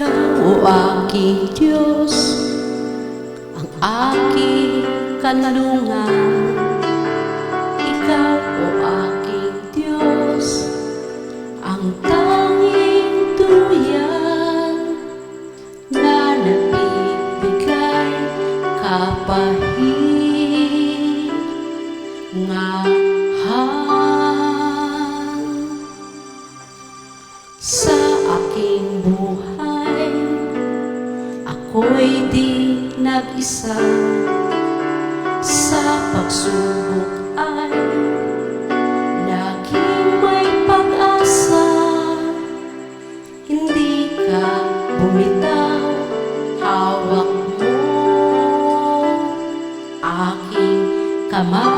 Ikaw, o aking Diyos, ang aking kanlungan. Ikaw, o aking Diyos, ang tanging duyan na nagbibigay kapahingahan sa aking buhay. Ako'y di nag-isa, sa pagsubok ay laging may pag-asa. Hindi ka bumitaw, hawak mo aking kamay.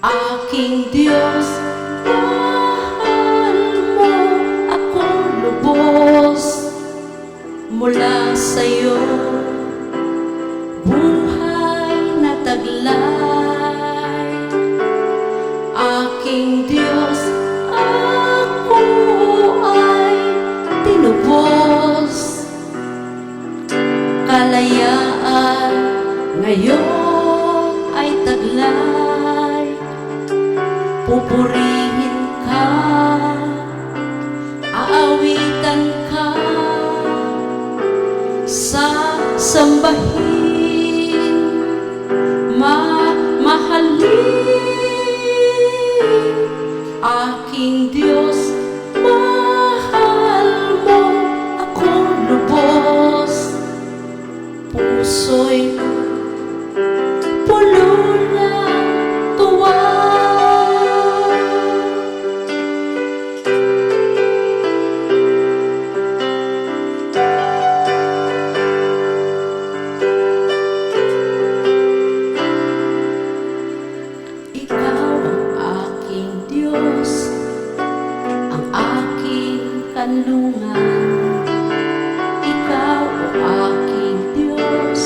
Aking Diyos, mahal mo akong lubos. Mula sa'yo, buhay na taglay. Aking Diyos, ako ay tinubos. Kalayaan ngayon ay taglay. Pupurihin ka, aawitan ka, sa sambahin, mamahalin. Aking Diyos, mahal mo akong lubos. Puso'y puno ng tuwa. Ang aking kanlungan. Ikaw, o aking Diyos,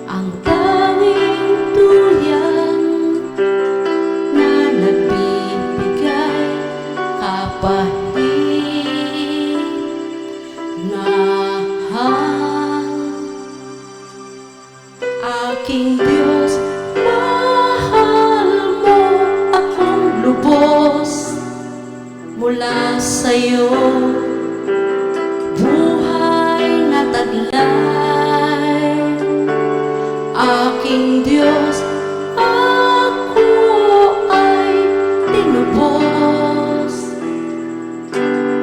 ang tanging duyan na nagbibigay kapahingahan. Aking Diyos, mahal mo akong lubos. Mula sa'yo, buhay na taglay. Aking Diyos, ako ay tinubos.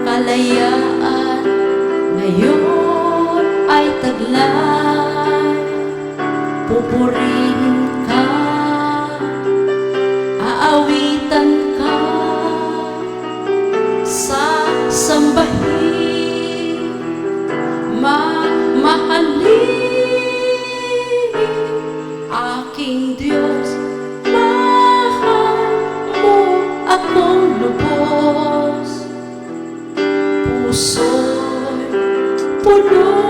Kalayaan ngayon ay taglay. Pupurihin ka, aawitan ka, sa sambahin, mamahalin. Aking Diyos, mahal mo akong lubos. Puso'y puno